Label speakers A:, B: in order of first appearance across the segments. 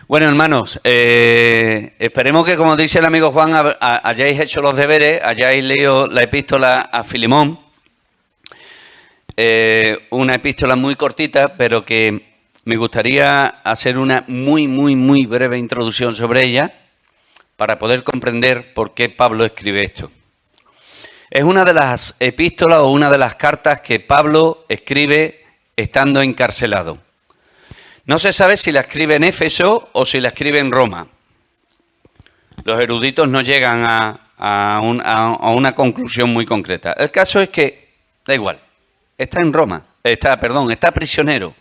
A: Bueno, hermanos, esperemos que, como dice el amigo Juan, hayáis hecho los deberes, hayáis leído la epístola a Filemón. Una epístola muy cortita, pero que me gustaría hacer una muy breve introducción sobre ella para poder comprender por qué Pablo escribe esto. Es una de las epístolas o una de las cartas que Pablo escribe estando encarcelado. No se sabe si la escribe en Éfeso o si la escribe en Roma. Los eruditos no llegan a una conclusión muy concreta. El caso es que, da igual, está en Roma, está prisionero.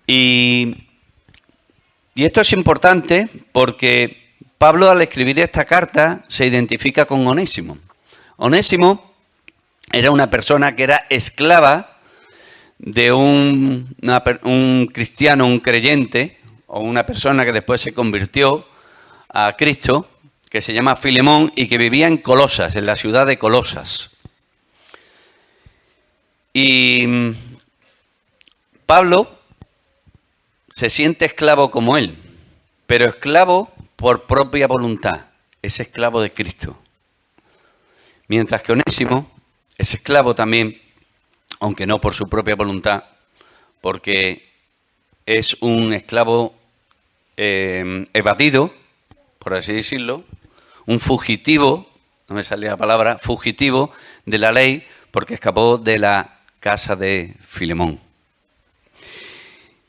A: Y esto es importante porque Pablo, al escribir esta carta, se identifica con Onésimo. Onésimo era una persona que era esclava de un cristiano, un creyente, o una persona que después se convirtió a Cristo, que se llama Filemón y que vivía en Colosas, en la ciudad de Colosas. Y Pablo se siente esclavo como él, pero esclavo por propia voluntad, es esclavo de Cristo. Mientras que Onésimo es esclavo también, aunque no por su propia voluntad, porque es un esclavo evadido, por así decirlo, un fugitivo, no me sale la palabra, fugitivo de la ley, porque escapó de la casa de Filemón.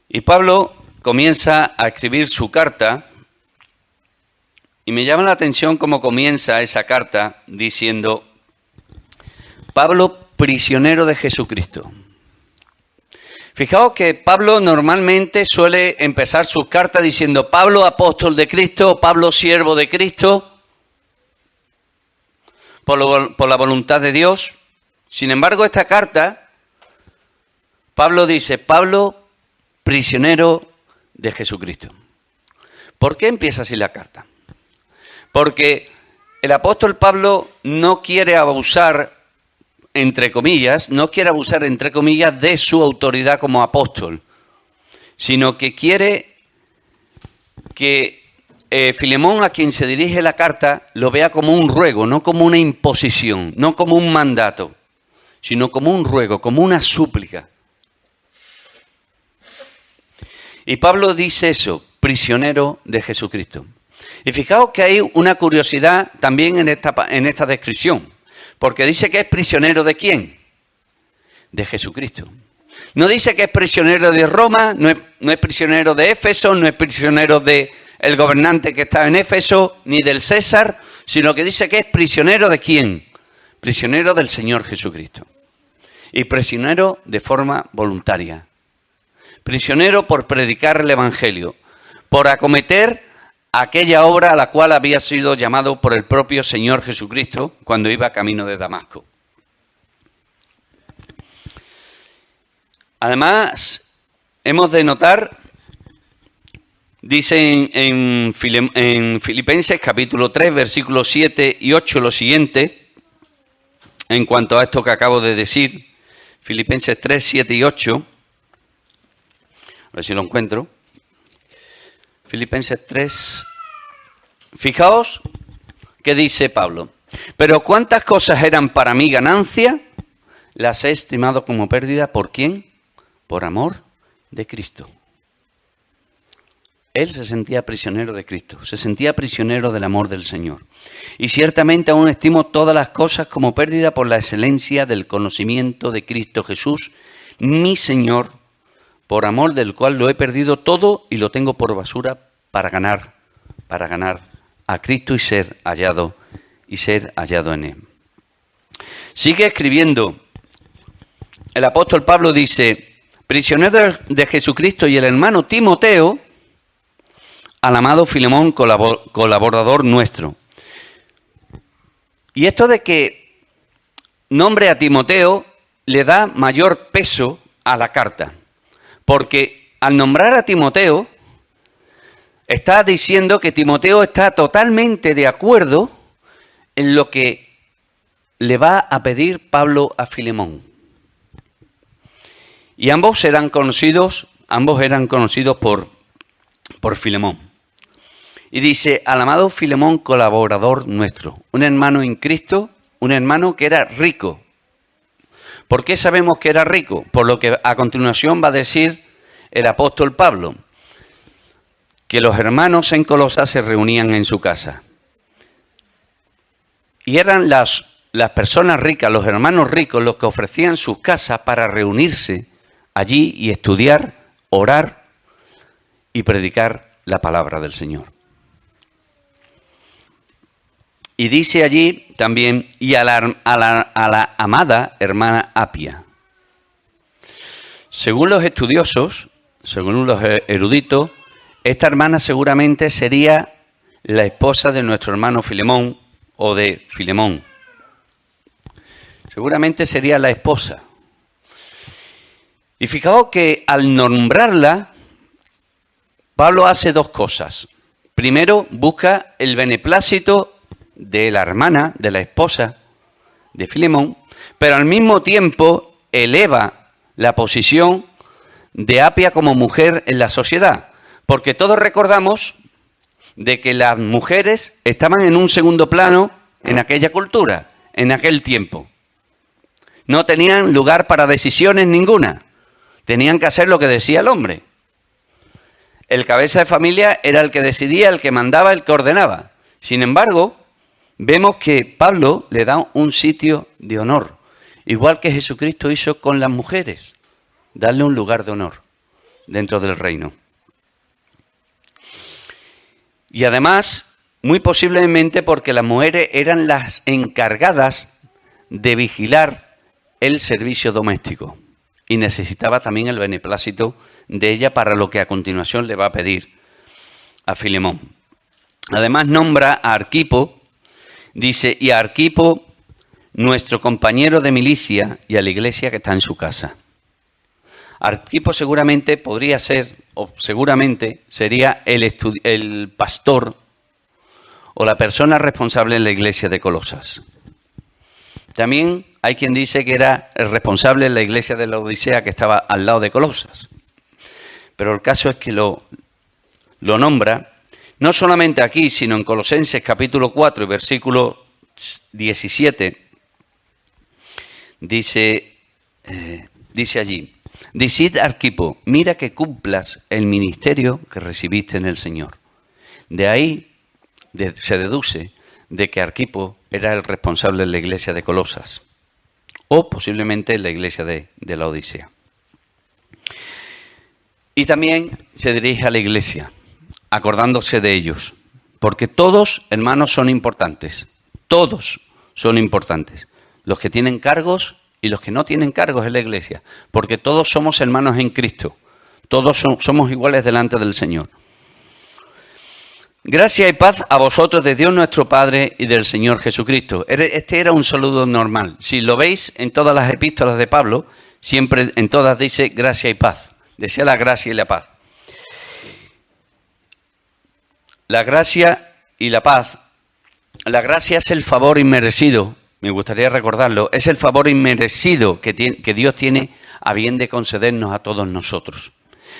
A: Y Pablo comienza a escribir su carta, y me llama la atención cómo comienza esa carta diciendo: Pablo, prisionero de Jesucristo. Fijaos que Pablo normalmente suele empezar sus cartas diciendo Pablo, apóstol de Cristo, Pablo, siervo de Cristo, por la voluntad de Dios. Sin embargo, esta carta, Pablo dice, Pablo, prisionero de Jesucristo. ¿Por qué empieza así la carta? Porque el apóstol Pablo no quiere abusar, entre comillas, de su autoridad como apóstol, sino que quiere que Filemón, a quien se dirige la carta, lo vea como un ruego, no como una imposición, no como un mandato, sino como un ruego, como una súplica. Y Pablo dice eso, prisionero de Jesucristo. Y fijaos que hay una curiosidad también en esta descripción. Porque dice que es prisionero ¿de quién? De Jesucristo. No dice que es prisionero de Roma, no es prisionero de Éfeso, no es prisionero del gobernante que estaba en Éfeso, ni del César, sino que dice que es prisionero ¿de quién? Prisionero del Señor Jesucristo. Y prisionero de forma voluntaria. Prisionero por predicar el Evangelio, por acometer aquella obra a la cual había sido llamado por el propio Señor Jesucristo cuando iba camino de Damasco. Además, hemos de notar, dice en Filipenses capítulo 3, versículos 7 y 8 lo siguiente, en cuanto a esto que acabo de decir, Filipenses 3, 7 y 8, a ver si lo encuentro. Filipenses 3, fijaos que dice Pablo, pero cuántas cosas eran para mí ganancia, las he estimado como pérdida, ¿por quién? Por amor de Cristo. Él se sentía prisionero de Cristo, se sentía prisionero del amor del Señor. Y ciertamente aún estimo todas las cosas como pérdida por la excelencia del conocimiento de Cristo Jesús, mi Señor, por amor del cual lo he perdido todo y lo tengo por basura para ganar a Cristo y ser hallado en Él. Sigue escribiendo. El apóstol Pablo dice, prisionero de Jesucristo y el hermano Timoteo, al amado Filemón, colaborador nuestro. Y esto de que nombre a Timoteo le da mayor peso a la carta. Porque al nombrar a Timoteo, está diciendo que Timoteo está totalmente de acuerdo en lo que le va a pedir Pablo a Filemón. Y ambos eran conocidos por Filemón. Y dice, al amado Filemón, colaborador nuestro, un hermano en Cristo, un hermano que era rico. ¿Por qué sabemos que era rico? Por lo que a continuación va a decir el apóstol Pablo, que los hermanos en Colosas se reunían en su casa. Y eran las personas ricas, los hermanos ricos, los que ofrecían sus casas para reunirse allí y estudiar, orar y predicar la palabra del Señor. Y dice allí también, y a la amada hermana Apia. Según los estudiosos, según los eruditos, esta hermana seguramente sería la esposa de nuestro hermano Filemón o de Filemón. Seguramente sería la esposa. Y fijaos que al nombrarla, Pablo hace dos cosas. Primero, busca el beneplácito de la hermana, de la esposa de Filemón, pero al mismo tiempo eleva la posición de Apia como mujer en la sociedad, porque todos recordamos de que las mujeres estaban en un segundo plano en aquella cultura, en aquel tiempo. No tenían lugar para decisiones ninguna, tenían que hacer lo que decía el hombre. El cabeza de familia era el que decidía, el que mandaba, el que ordenaba. Sin embargo, vemos que Pablo le da un sitio de honor, igual que Jesucristo hizo con las mujeres, darle un lugar de honor dentro del reino. Y además, muy posiblemente porque las mujeres eran las encargadas de vigilar el servicio doméstico y necesitaba también el beneplácito de ella para lo que a continuación le va a pedir a Filemón. Además nombra a Arquipo. Dice, y a Arquipo, nuestro compañero de milicia, y a la iglesia que está en su casa. Arquipo seguramente podría ser, o seguramente sería el pastor o la persona responsable en la iglesia de Colosas. También hay quien dice que era el responsable en la iglesia de la Odisea que estaba al lado de Colosas. Pero el caso es que lo nombra. No solamente aquí, sino en Colosenses capítulo 4 y versículo 17, dice allí, decid Arquipo, mira que cumplas el ministerio que recibiste en el Señor. De ahí se deduce de que Arquipo era el responsable en la iglesia de Colosas, o posiblemente en la iglesia de la Odisea. Y también se dirige a la iglesia, acordándose de ellos, porque todos, hermanos, son importantes, todos son importantes, los que tienen cargos y los que no tienen cargos en la iglesia, porque todos somos hermanos en Cristo, todos somos iguales delante del Señor. Gracia y paz a vosotros de Dios nuestro Padre y del Señor Jesucristo. Este era un saludo normal. Si lo veis en todas las epístolas de Pablo, siempre en todas dice gracia y paz, desea la gracia y la paz. La gracia y la paz. La gracia es el favor inmerecido, me gustaría recordarlo, es el favor inmerecido que Dios tiene a bien de concedernos a todos nosotros,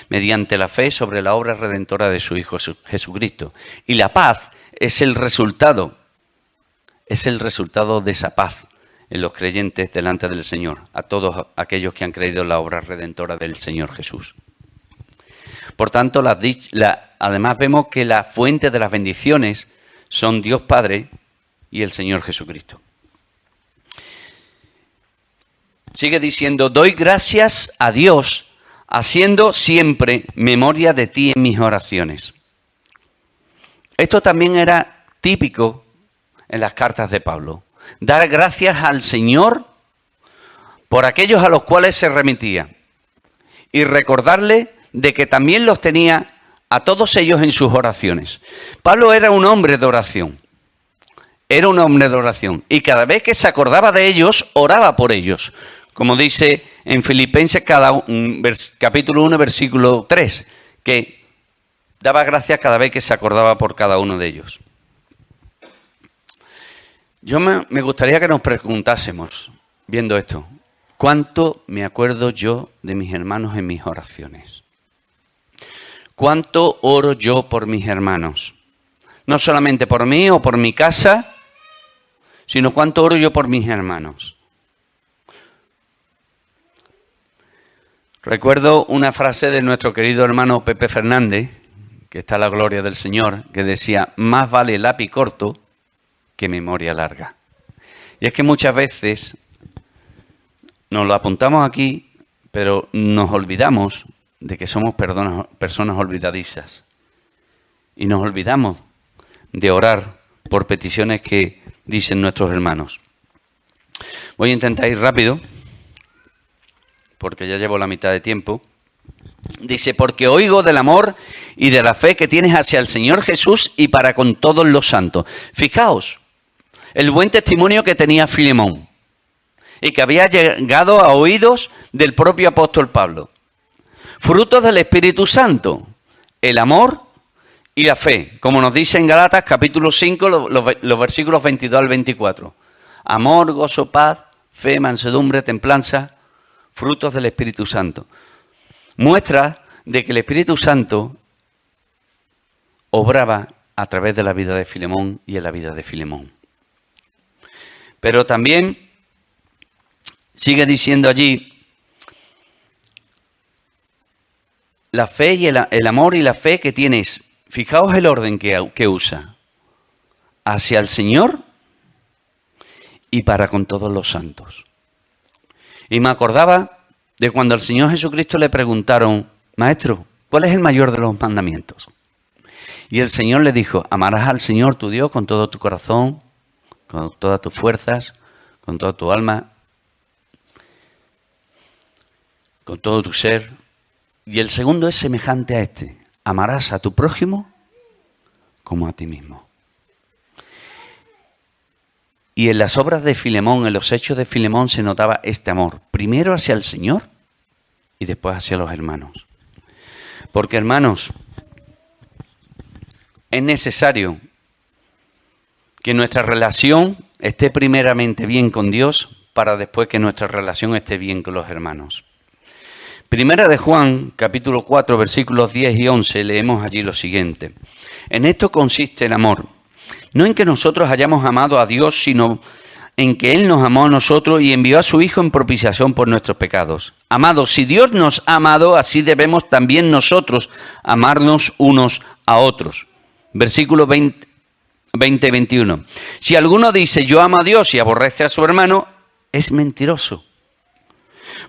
A: mediante la fe sobre la obra redentora de su Hijo Jesucristo. Y la paz es el resultado de esa paz en los creyentes delante del Señor, a todos aquellos que han creído en la obra redentora del Señor Jesús. Por tanto, además vemos que la fuente de las bendiciones son Dios Padre y el Señor Jesucristo. Sigue diciendo, doy gracias a Dios, haciendo siempre memoria de ti en mis oraciones. Esto también era típico en las cartas de Pablo. Dar gracias al Señor por aquellos a los cuales se remitía y recordarle de que también los tenía a todos ellos en sus oraciones. Pablo era un hombre de oración. Era un hombre de oración. Y cada vez que se acordaba de ellos, oraba por ellos. Como dice en Filipenses capítulo 1, versículo 3, que daba gracias cada vez que se acordaba por cada uno de ellos. Yo me gustaría que nos preguntásemos, viendo esto, ¿cuánto me acuerdo yo de mis hermanos en mis oraciones? ¿Cuánto oro yo por mis hermanos? No solamente por mí o por mi casa, sino cuánto oro yo por mis hermanos. Recuerdo una frase de nuestro querido hermano Pepe Fernández, que está a la gloria del Señor, que decía: más vale lápiz corto que memoria larga. Y es que muchas veces nos lo apuntamos aquí, pero nos olvidamos de que somos personas olvidadizas. Y nos olvidamos de orar por peticiones que dicen nuestros hermanos. Voy a intentar ir rápido, porque ya llevo la mitad de tiempo. Dice: porque oigo del amor y de la fe que tienes hacia el Señor Jesús y para con todos los santos. Fijaos, el buen testimonio que tenía Filemón y que había llegado a oídos del propio apóstol Pablo. Frutos del Espíritu Santo, el amor y la fe, como nos dice en Gálatas capítulo 5, los versículos 22 al 24. Amor, gozo, paz, fe, mansedumbre, templanza, frutos del Espíritu Santo. Muestra de que el Espíritu Santo obraba a través de la vida de Filemón y en la vida de Filemón. Pero también sigue diciendo allí: la fe y el amor y la fe que tienes. Fijaos el orden que usa: hacia el Señor y para con todos los santos. Y me acordaba de cuando al Señor Jesucristo le preguntaron: Maestro, ¿cuál es el mayor de los mandamientos? Y el Señor le dijo: amarás al Señor tu Dios con todo tu corazón, con todas tus fuerzas, con toda tu alma, con todo tu ser. Y el segundo es semejante a este: amarás a tu prójimo como a ti mismo. Y en las obras de Filemón, en los hechos de Filemón, se notaba este amor, primero hacia el Señor y después hacia los hermanos. Porque, hermanos, es necesario que nuestra relación esté primeramente bien con Dios para después que nuestra relación esté bien con los hermanos. Primera de Juan, capítulo 4, versículos 10 y 11, leemos allí lo siguiente: en esto consiste el amor, no en que nosotros hayamos amado a Dios, sino en que Él nos amó a nosotros y envió a su Hijo en propiciación por nuestros pecados. Amados, si Dios nos ha amado, así debemos también nosotros amarnos unos a otros. Versículo 20-21. Si alguno dice yo amo a Dios y aborrece a su hermano, es mentiroso.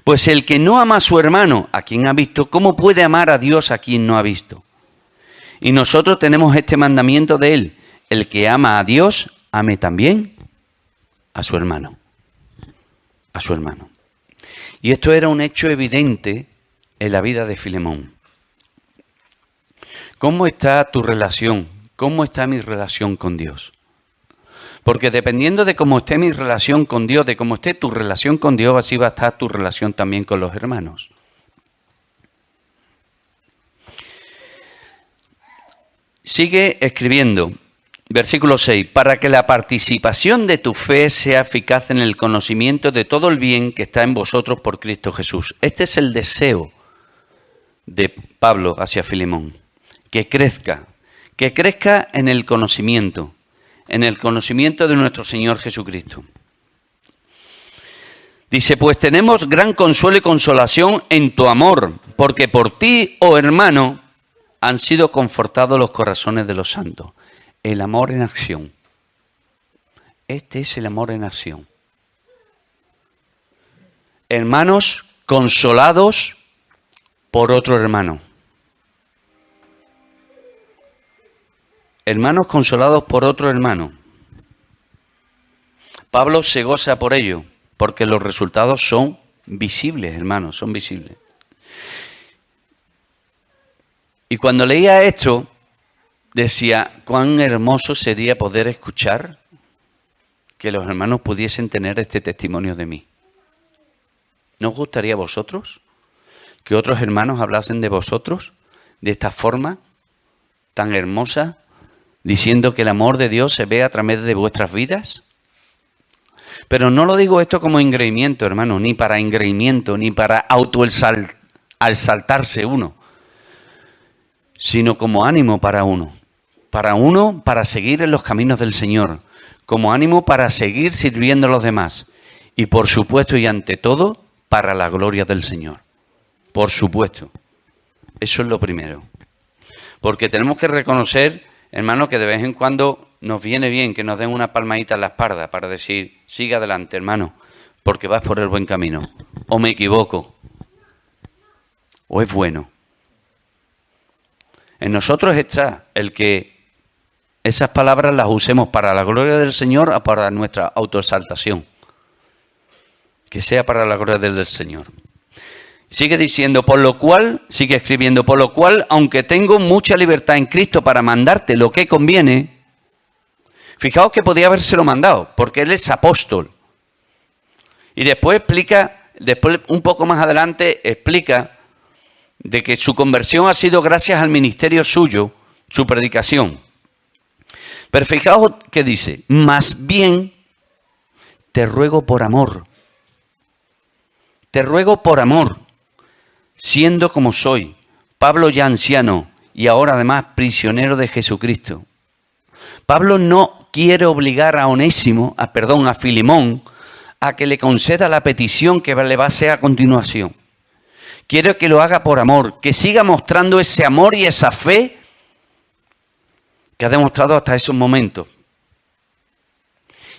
A: Pues el que no ama a su hermano, a quien ha visto, ¿cómo puede amar a Dios a quien no ha visto? Y nosotros tenemos este mandamiento de Él: el que ama a Dios, ame también a su hermano. A su hermano. Y esto era un hecho evidente en la vida de Filemón. ¿Cómo está tu relación? ¿Cómo está mi relación con Dios? Porque dependiendo de cómo esté mi relación con Dios, de cómo esté tu relación con Dios, así va a estar tu relación también con los hermanos. Sigue escribiendo, versículo 6, para que la participación de tu fe sea eficaz en el conocimiento de todo el bien que está en vosotros por Cristo Jesús. Este es el deseo de Pablo hacia Filemón, que crezca en el conocimiento de nuestro Señor Jesucristo. Dice, pues tenemos gran consuelo y consolación en tu amor, porque por ti, oh hermano, han sido confortados los corazones de los santos. El amor en acción. Este es el amor en acción. Hermanos consolados por otro hermano. Hermanos consolados por otro hermano. Pablo se goza por ello, porque los resultados son visibles, hermanos, son visibles. Y cuando leía esto, decía, cuán hermoso sería poder escuchar que los hermanos pudiesen tener este testimonio de mí. ¿No os gustaría a vosotros que otros hermanos hablasen de vosotros de esta forma tan hermosa, diciendo que el amor de Dios se ve a través de vuestras vidas? Pero no lo digo esto como engreimiento, hermano, ni para engreimiento, ni para autoexaltarse uno, sino como ánimo para uno. para seguir en los caminos del Señor, como ánimo para seguir sirviendo a los demás y por supuesto y ante todo para la gloria del Señor. Por supuesto. Eso es lo primero. Porque tenemos que reconocer, hermano, que de vez en cuando nos viene bien que nos den una palmadita en la espalda para decir, sigue adelante, hermano, porque vas por el buen camino. O me equivoco. O es bueno. En nosotros está el que esas palabras las usemos para la gloria del Señor o para nuestra autoexaltación. Que sea para la gloria del Señor. Sigue diciendo, sigue escribiendo, por lo cual, aunque tengo mucha libertad en Cristo para mandarte lo que conviene, fijaos que podía habérselo mandado, porque él es apóstol. Y después un poco más adelante, explica de que su conversión ha sido gracias al ministerio suyo, su predicación. Pero fijaos que dice, más bien te ruego por amor. Te ruego por amor, siendo como soy, Pablo ya anciano y ahora además prisionero de Jesucristo. Pablo no quiere obligar a a Filemón, a que le conceda la petición que le va a hacer a continuación. Quiere que lo haga por amor, que siga mostrando ese amor y esa fe que ha demostrado hasta esos momentos.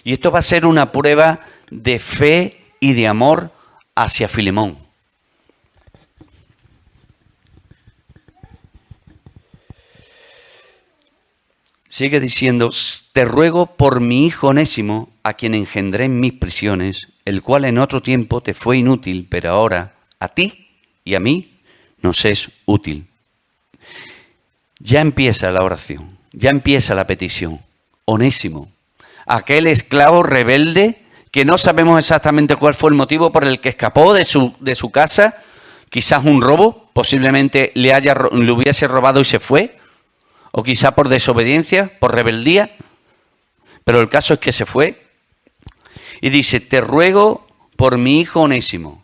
A: Y esto va a ser una prueba de fe y de amor hacia Filemón. Sigue diciendo, te ruego por mi hijo Onésimo, a quien engendré en mis prisiones, el cual en otro tiempo te fue inútil, pero ahora a ti y a mí nos es útil. Ya empieza la oración, ya empieza la petición. Onésimo, aquel esclavo rebelde que no sabemos exactamente cuál fue el motivo por el que escapó de su casa, quizás un robo, posiblemente le hubiese robado y se fue, o quizá por desobediencia, por rebeldía, pero el caso es que se fue. Y dice, te ruego por mi hijo Onésimo,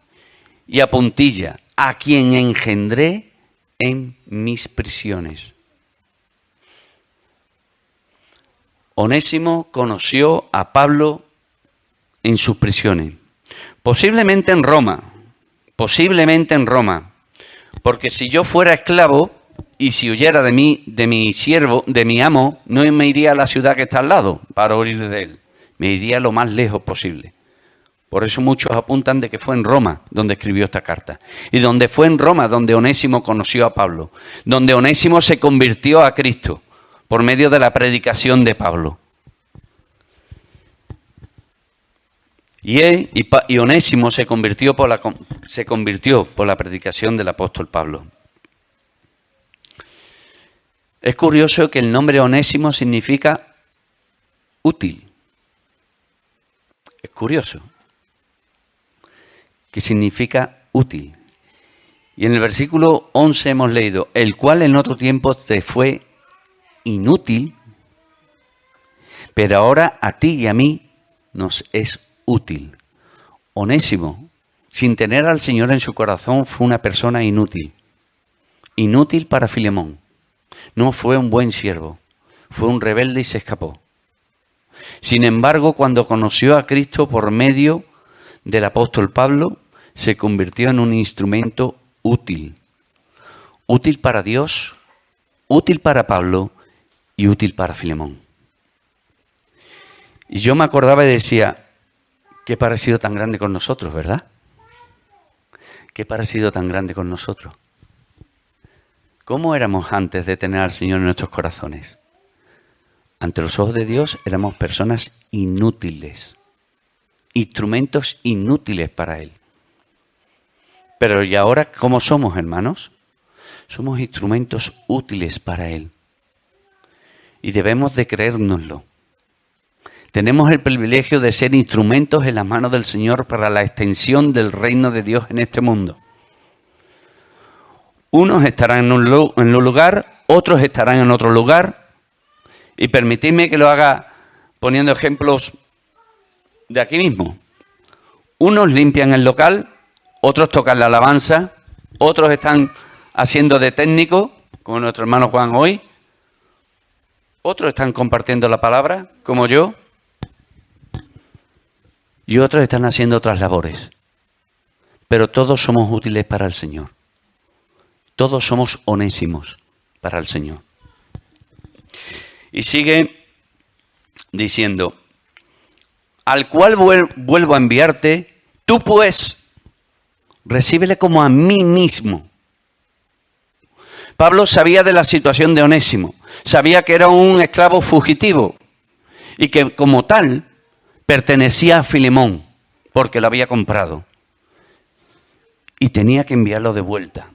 A: y a puntilla, a quien engendré en mis prisiones. Onésimo conoció a Pablo en sus prisiones, posiblemente en Roma, porque si yo fuera esclavo y si huyera de mi siervo, de mi amo, no me iría a la ciudad que está al lado para huir de él, me iría lo más lejos posible. Por eso muchos apuntan de que fue en Roma donde escribió esta carta, y donde fue en Roma donde Onésimo conoció a Pablo, donde Onésimo se convirtió a Cristo por medio de la predicación de Pablo. Y Onésimo se convirtió por la predicación del apóstol Pablo. Es curioso que el nombre Onésimo significa útil. Es curioso que significa útil. Y en el versículo 11 hemos leído, el cual en otro tiempo te fue inútil, pero ahora a ti y a mí nos es útil. Onésimo, sin tener al Señor en su corazón, fue una persona inútil. Inútil para Filemón. No fue un buen siervo. Fue un rebelde y se escapó. Sin embargo, cuando conoció a Cristo por medio del apóstol Pablo, se convirtió en un instrumento útil. Útil para Dios, útil para Pablo y útil para Filemón. Y yo me acordaba y decía, qué parecido tan grande con nosotros, ¿verdad? Qué parecido tan grande con nosotros. ¿Cómo éramos antes de tener al Señor en nuestros corazones? Ante los ojos de Dios éramos personas inútiles, instrumentos inútiles para Él. Pero ¿y ahora cómo somos, hermanos? Somos instrumentos útiles para Él. Y debemos de creérnoslo. Tenemos el privilegio de ser instrumentos en las manos del Señor para la extensión del reino de Dios en este mundo. Unos estarán en un lugar, otros estarán en otro lugar. Y permitidme que lo haga poniendo ejemplos de aquí mismo. Unos limpian el local, otros tocan la alabanza, otros están haciendo de técnico, como nuestro hermano Juan hoy. Otros están compartiendo la palabra, como yo, y otros están haciendo otras labores. Pero todos somos útiles para el Señor. Todos somos onésimos para el Señor. Y sigue diciendo, al cual vuelvo a enviarte, tú pues, recíbele como a mí mismo. Pablo sabía de la situación de Onésimo, sabía que era un esclavo fugitivo y que como tal pertenecía a Filemón, porque lo había comprado. Y tenía que enviarlo de vuelta,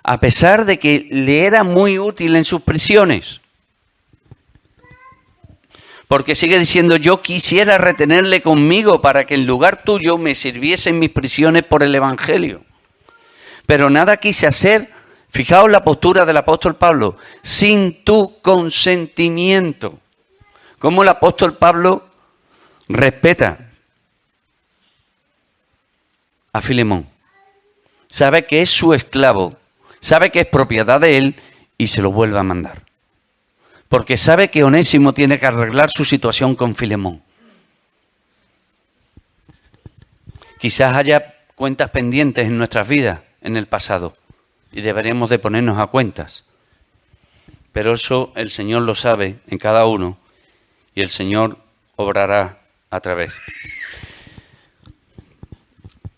A: a pesar de que le era muy útil en sus prisiones. Porque sigue diciendo, yo quisiera retenerle conmigo para que en lugar tuyo me sirviese en mis prisiones por el Evangelio. Pero nada quise hacer, fijaos la postura del apóstol Pablo, sin tu consentimiento. Cómo el apóstol Pablo respeta a Filemón. Sabe que es su esclavo, sabe que es propiedad de él y se lo vuelve a mandar. Porque sabe que Onésimo tiene que arreglar su situación con Filemón. Quizás haya cuentas pendientes en nuestras vidas en el pasado y deberíamos de ponernos a cuentas. Pero eso el Señor lo sabe en cada uno y el Señor obrará a través.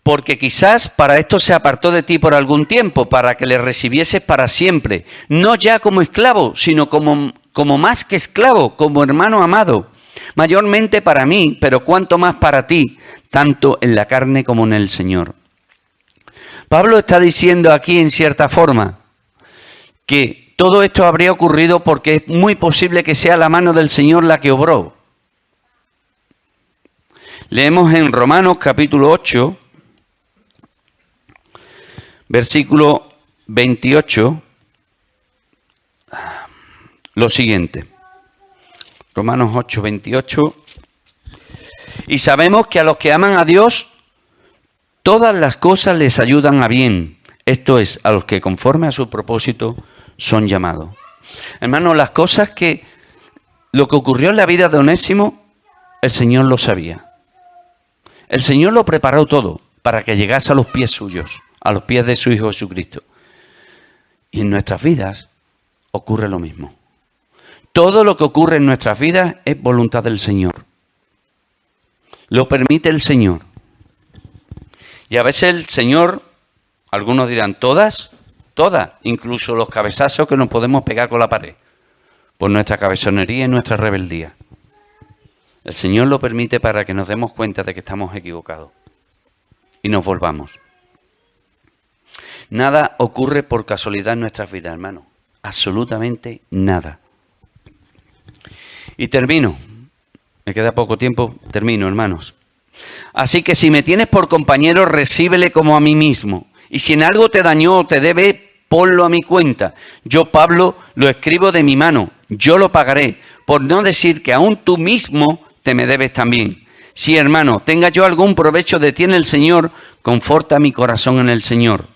A: Porque quizás para esto se apartó de ti por algún tiempo, para que le recibieses para siempre, no ya como esclavo, sino como más que esclavo, como hermano amado, mayormente para mí, pero cuanto más para ti, tanto en la carne como en el Señor. Pablo está diciendo aquí en cierta forma que todo esto habría ocurrido porque es muy posible que sea la mano del Señor la que obró. Leemos en Romanos capítulo 8, versículo 28, lo siguiente. Romanos 8, 28. Y sabemos que a los que aman a Dios, todas las cosas les ayudan a bien. Esto es, a los que conforme a su propósito son llamados. Hermanos, lo que ocurrió en la vida de Onésimo, el Señor lo sabía. El Señor lo preparó todo para que llegase a los pies suyos, a los pies de su Hijo Jesucristo. Y en nuestras vidas ocurre lo mismo. Todo lo que ocurre en nuestras vidas es voluntad del Señor. Lo permite el Señor. Y a veces el Señor, algunos dirán, todas, incluso los cabezazos que nos podemos pegar con la pared, por nuestra cabezonería y nuestra rebeldía. El Señor lo permite para que nos demos cuenta de que estamos equivocados y nos volvamos. Nada ocurre por casualidad en nuestras vidas, hermano. Absolutamente nada. Y termino. Me queda poco tiempo. Termino, hermanos. Así que si me tienes por compañero, recíbele como a mí mismo. Y si en algo te dañó o te debe, ponlo a mi cuenta. Yo, Pablo, lo escribo de mi mano. Yo lo pagaré. Por no decir que aún tú mismo te me debes también. Si, hermano, tenga yo algún provecho de ti en el Señor, conforta mi corazón en el Señor.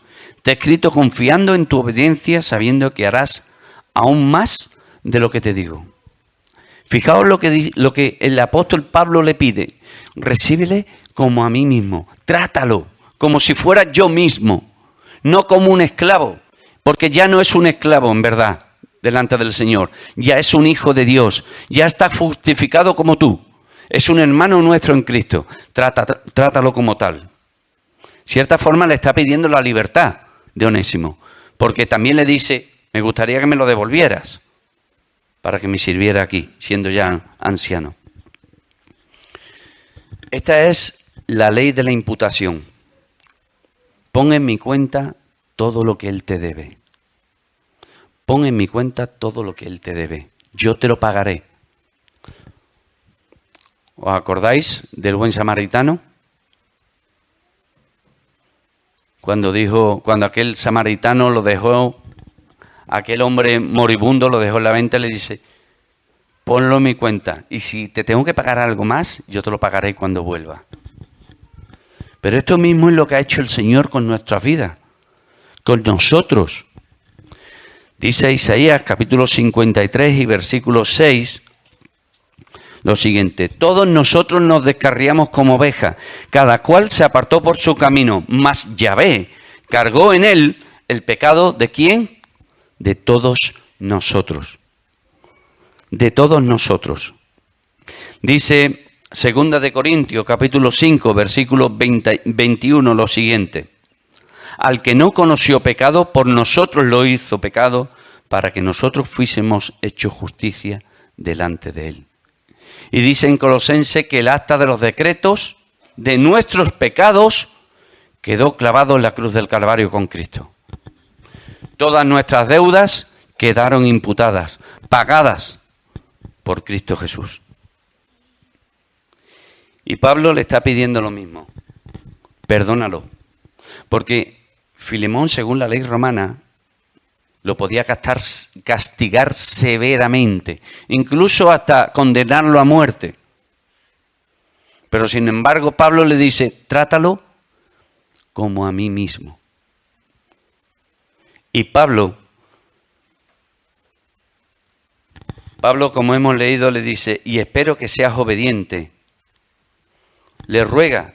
A: Te he escrito confiando en tu obediencia, sabiendo que harás aún más de lo que te digo. Fijaos lo que el apóstol Pablo le pide. Recíbele como a mí mismo. Trátalo como si fuera yo mismo, no como un esclavo, porque ya no es un esclavo en verdad delante del Señor. Ya es un hijo de Dios, ya está justificado como tú. Es un hermano nuestro en Cristo. Trátalo como tal. Cierta forma le está pidiendo la libertad de Onésimo, porque también le dice, me gustaría que me lo devolvieras para que me sirviera aquí, siendo ya anciano. Esta es la ley de la imputación. Pon en mi cuenta todo lo que Él te debe. Pon en mi cuenta todo lo que Él te debe. Yo te lo pagaré. ¿Os acordáis del buen samaritano? Cuando aquel samaritano lo dejó, aquel hombre moribundo lo dejó en la venta, le dice, ponlo en mi cuenta y si te tengo que pagar algo más, yo te lo pagaré cuando vuelva. Pero esto mismo es lo que ha hecho el Señor con nuestras vidas, con nosotros. Dice Isaías capítulo 53 y versículo 6 lo siguiente: todos nosotros nos descarriamos como ovejas, cada cual se apartó por su camino, mas Yahvé cargó en él el pecado ¿de quién? De todos nosotros. De todos nosotros. Dice 2 de Corintios capítulo 5 versículo 21 lo siguiente: al que no conoció pecado, por nosotros lo hizo pecado, para que nosotros fuésemos hechos justicia delante de él. Y dice en Colosenses que el acta de los decretos de nuestros pecados quedó clavado en la cruz del Calvario con Cristo. Todas nuestras deudas quedaron imputadas, pagadas por Cristo Jesús. Y Pablo le está pidiendo lo mismo: perdónalo. Porque Filemón, según la ley romana, lo podía castigar severamente, incluso hasta condenarlo a muerte. Pero sin embargo, Pablo le dice: trátalo como a mí mismo. Y Pablo, como hemos leído, le dice: y espero que seas obediente. Le ruega,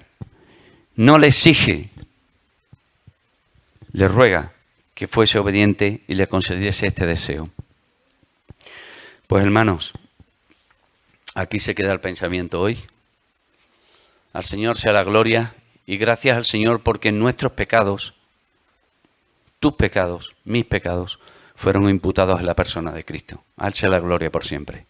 A: no le exige, le ruega que fuese obediente y le concediese este deseo. Pues hermanos, aquí se queda el pensamiento hoy. Al Señor sea la gloria y gracias al Señor porque nuestros pecados, tus pecados, mis pecados, fueron imputados a la persona de Cristo. A Él sea la gloria por siempre.